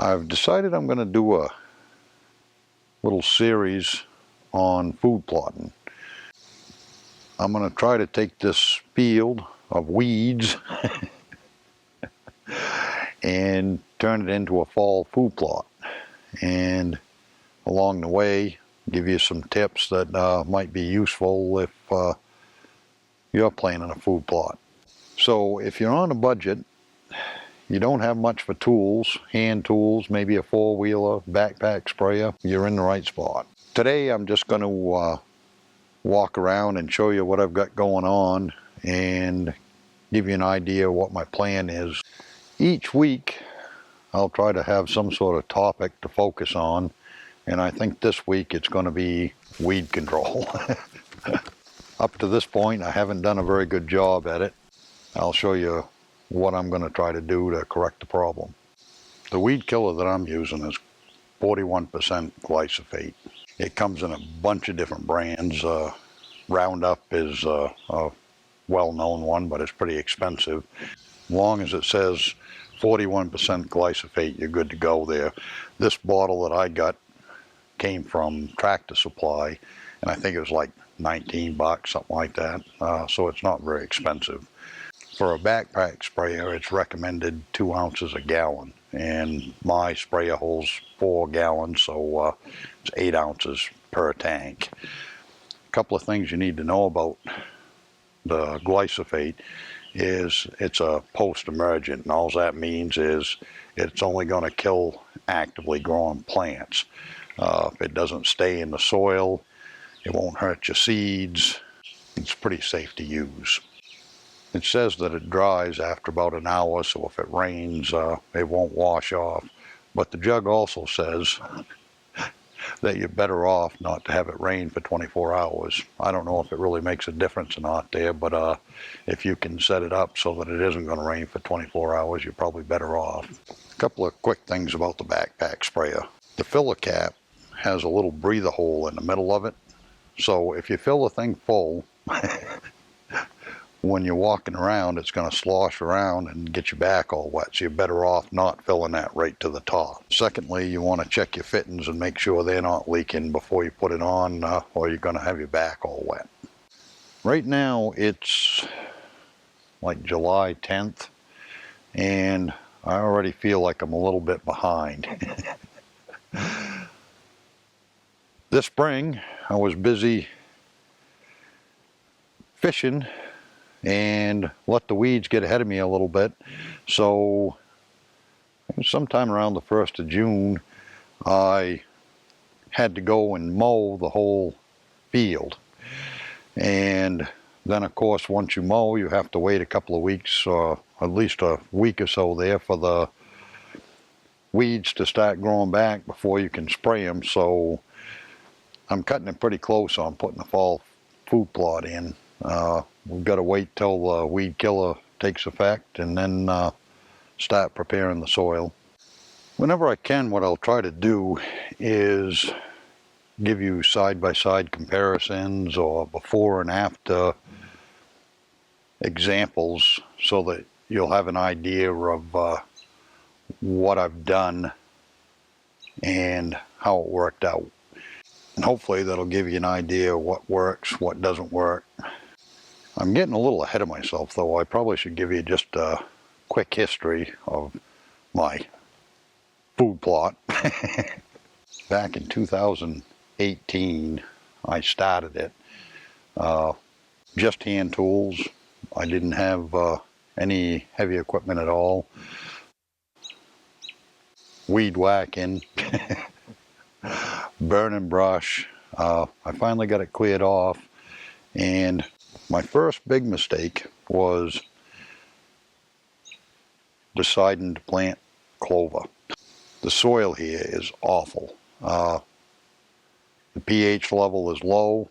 I've decided I'm going to do a little series on food plotting. I'm going to try to take this field of weeds and turn it into a fall food plot, and along the way give you some tips that might be useful if you're planning a food plot. So if you're on a budget, you don't have much for tools, hand tools, maybe a four-wheeler, backpack sprayer, you're in the right spot. Today I'm just going to walk around and show you what I've got going on and give you an idea of what my plan is. Each week I'll try to have some sort of topic to focus on, and I think this week it's going to be weed control. Up to this point I haven't done a very good job at it. I'll show you what I'm going to try to do to correct the problem. The weed killer that I'm using is 41% glyphosate. It comes in a bunch of different brands. Roundup is a well-known one, but it's pretty expensive. As long as it says 41% glyphosate, you're good to go there. This bottle that I got came from Tractor Supply, and I think it was like 19 bucks, something like that. So it's not very expensive. For a backpack sprayer, it's recommended 2 ounces a gallon, and my sprayer holds 4 gallons, so it's 8 ounces per tank. A couple of things you need to know about the glyphosate is it's a post-emergent, and all that means is it's only going to kill actively growing plants. If it doesn't stay in the soil, it won't hurt your seeds. It's pretty safe to use. It says that it dries after about an hour, so if it rains, it won't wash off. But the jug also says that you're better off not to have it rain for 24 hours. I don't know if it really makes a difference or not there, but if you can set it up so that it isn't going to rain for 24 hours, you're probably better off. A couple of quick things about the backpack sprayer. The filler cap has a little breather hole in the middle of it, so if you fill the thing full, when you're walking around, it's going to slosh around and get your back all wet, so you're better off not filling that right to the top. Secondly, you want to check your fittings and make sure they're not leaking before you put it on, or you're going to have your back all wet. Right now it's like July 10th, and I already feel like I'm a little bit behind. This spring I was busy fishing and let the weeds get ahead of me a little bit. So sometime around the 1st of June, I had to go and mow the whole field. And then of course, once you mow, you have to wait a couple of weeks, or at least a week or so there, for the weeds to start growing back before you can spray them. So I'm cutting it pretty close on putting the fall food plot in. We've got to wait till the weed killer takes effect and then start preparing the soil. Whenever I can, what I'll try to do is give you side-by-side comparisons or before and after examples so that you'll have an idea of what I've done and how it worked out. And hopefully that'll give you an idea of what works, what doesn't work. I'm getting a little ahead of myself though. I probably should give you just a quick history of my food plot. Back in 2018 I started it. Just hand tools. I didn't have any heavy equipment at all. Weed whacking. Burning brush. I finally got it cleared off, and my first big mistake was deciding to plant clover. The soil here is awful. The pH level is low.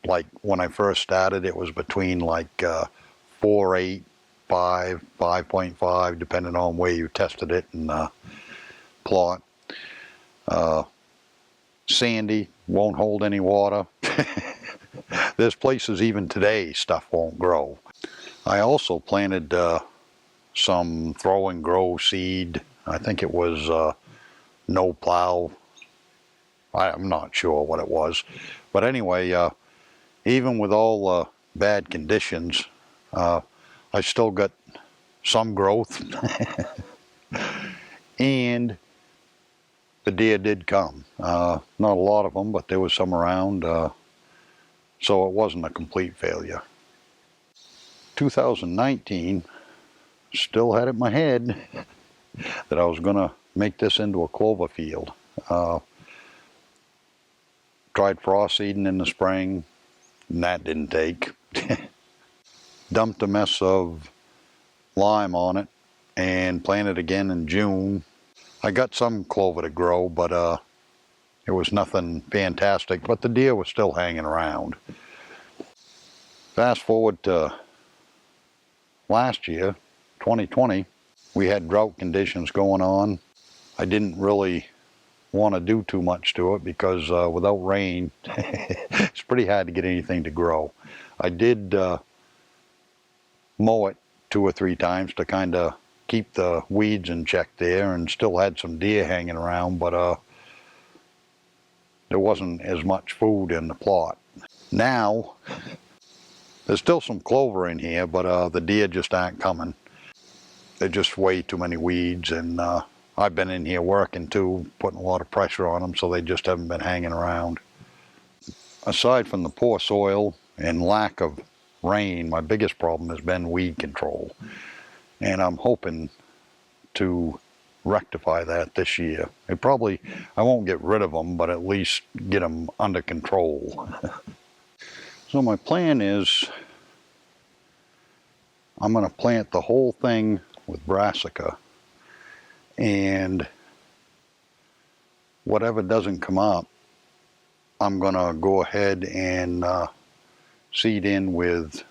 Like when I first started, it was between like 4.8, 5, 5.5, depending on where you tested it in the plot. Sandy, won't hold any water. There's places even today stuff won't grow. I also planted some throw and grow seed I think it was No-Plow. I'm not sure what it was. But anyway, even with all bad conditions, I still got some growth. And the deer did come. Not a lot of them, but there was some around. So it wasn't a complete failure. 2019, still had it in my head that I was going to make this into a clover field. Tried frost seeding in the spring, and that didn't take. Dumped a mess of lime on it and planted again in June. I got some clover to grow, but it was nothing fantastic, but the deer was still hanging around. Fast forward to last year, 2020, we had drought conditions going on. I didn't really want to do too much to it because without rain, it's pretty hard to get anything to grow. I did mow it 2 or 3 times to kind of keep the weeds in check there, and still had some deer hanging around, but there wasn't as much food in the plot. Now, there's still some clover in here, but the deer just aren't coming. There's just way too many weeds, and I've been in here working too, putting a lot of pressure on them, so they just haven't been hanging around. Aside from the poor soil and lack of rain, my biggest problem has been weed control. And I'm hoping to rectify that this year. I won't get rid of them, but at least get them under control. So my plan is I'm going to plant the whole thing with Brassica, and whatever doesn't come up, I'm going to go ahead and seed in with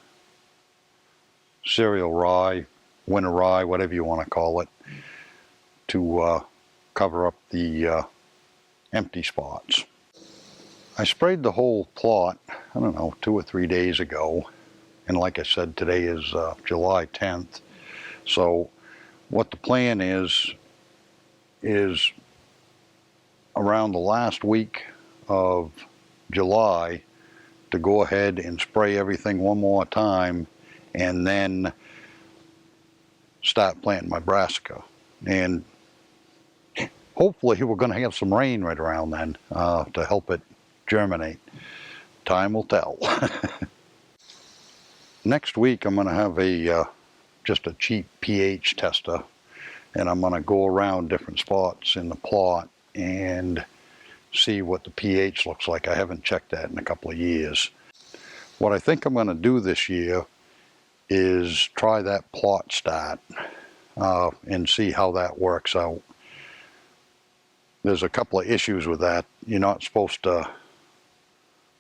cereal rye, winter rye, whatever you want to call it, to cover up the empty spots. I sprayed the whole plot, I don't know, 2 or 3 days ago, and like I said, today is July 10th. So what the plan is around the last week of July to go ahead and spray everything one more time, and then start planting my Brassica. And hopefully we're going to have some rain right around then to help it germinate. Time will tell. Next week I'm going to have just a cheap pH tester, and I'm going to go around different spots in the plot and see what the pH looks like. I haven't checked that in a couple of years. What I think I'm going to do this year is try that plot start and see how that works out. There's a couple of issues with that. You're not supposed to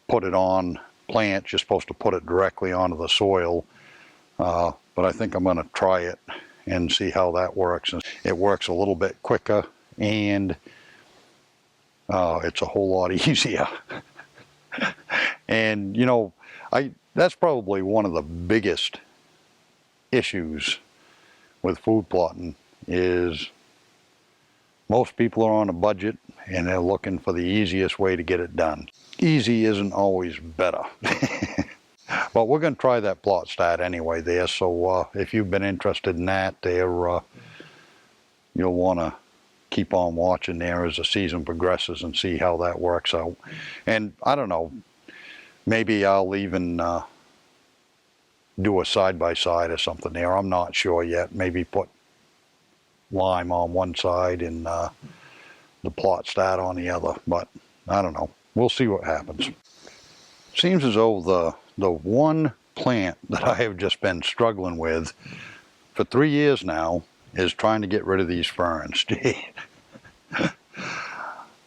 put it on plants, you're supposed to put it directly onto the soil, but I think I'm going to try it and see how that works. It works a little bit quicker, and it's a whole lot easier. And you know, that's probably one of the biggest issues with food plotting is most people are on a budget and they're looking for the easiest way to get it done. Easy isn't always better. But we're going to try that plot start anyway there, so if you've been interested in that there, you'll want to keep on watching there as the season progresses and see how that works out. And I don't know, maybe I'll even do a side-by-side or something there. I'm not sure yet. Maybe put lime on one side and the plot start on the other, but I don't know. We'll see what happens. Seems as though the one plant that I have just been struggling with for 3 years now is trying to get rid of these ferns.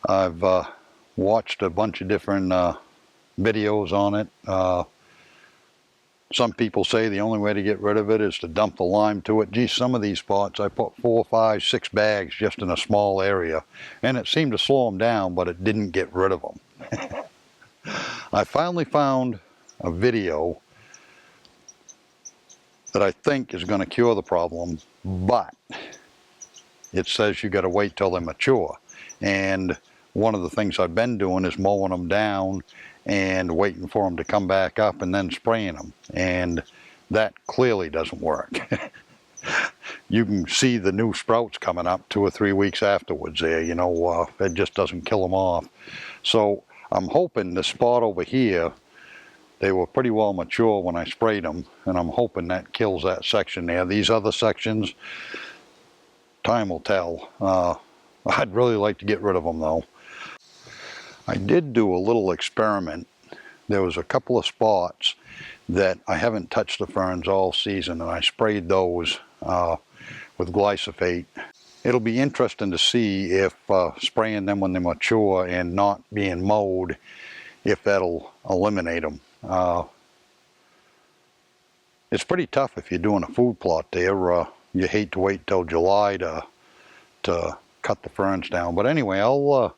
I've watched a bunch of different videos on it. Some people say the only way to get rid of it is to dump the lime to it. Geez, some of these spots I put 4, 5, 6 bags just in a small area, and it seemed to slow them down, but it didn't get rid of them. I finally found a video that I think is going to cure the problem, but it says you got to wait till they're mature. And one of the things I've been doing is mowing them down and waiting for them to come back up and then spraying them. And that clearly doesn't work. You can see the new sprouts coming up 2 or 3 weeks afterwards there, you know, it just doesn't kill them off. So I'm hoping the spot over here, they were pretty well mature when I sprayed them, and I'm hoping that kills that section there. These other sections, time will tell. I'd really like to get rid of them though. I did do a little experiment. There was a couple of spots that I haven't touched the ferns all season, and I sprayed those with glyphosate. It'll be interesting to see if spraying them when they mature and not being mowed, if that'll eliminate them. It's pretty tough if you're doing a food plot there. You hate to wait till July to cut the ferns down. But anyway, I'll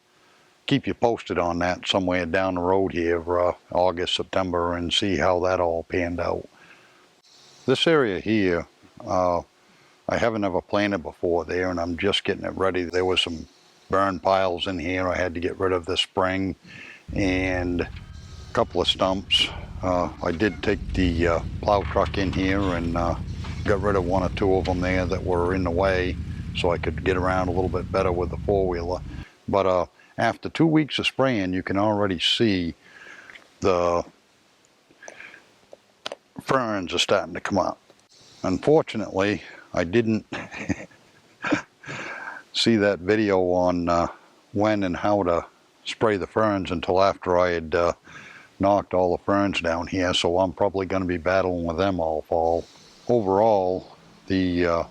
keep you posted on that somewhere down the road here, August, September, and see how that all panned out. This area here, I haven't ever planted before there, and I'm just getting it ready. There was some burn piles in here I had to get rid of this spring, and a couple of stumps. I did take the plow truck in here and got rid of 1 or 2 of them there that were in the way, so I could get around a little bit better with the four-wheeler. But after 2 weeks of spraying, you can already see the ferns are starting to come up. Unfortunately, I didn't see that video on when and how to spray the ferns until after I had knocked all the ferns down here, so I'm probably going to be battling with them all fall. Overall, the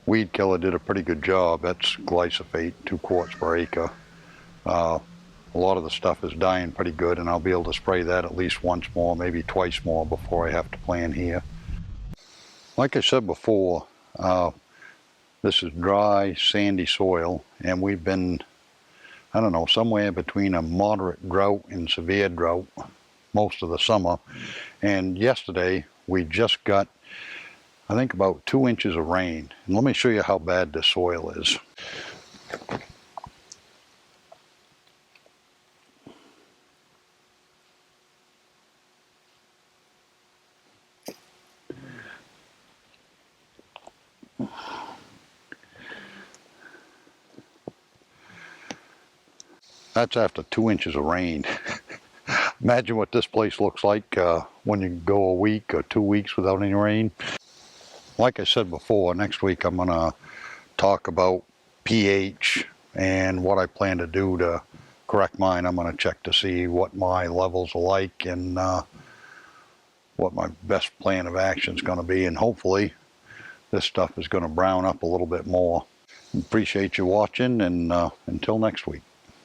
weed killer did a pretty good job. That's glyphosate, 2 quarts per acre. A lot of the stuff is dying pretty good, and I'll be able to spray that at least once more, maybe twice more before I have to plant here. Like I said before, this is dry, sandy soil, and we've been, I don't know, somewhere between a moderate drought and severe drought most of the summer. And yesterday we just got, I think, about 2 inches of rain. And let me show you how bad this soil is. That's after 2 inches of rain. Imagine what this place looks like when you go a week or 2 weeks without any rain. Like I said before, next week I'm going to talk about pH and what I plan to do to correct mine. I'm going to check to see what my levels are like and what my best plan of action is going to be, and hopefully this stuff is going to brown up a little bit more. Appreciate you watching, and until next week.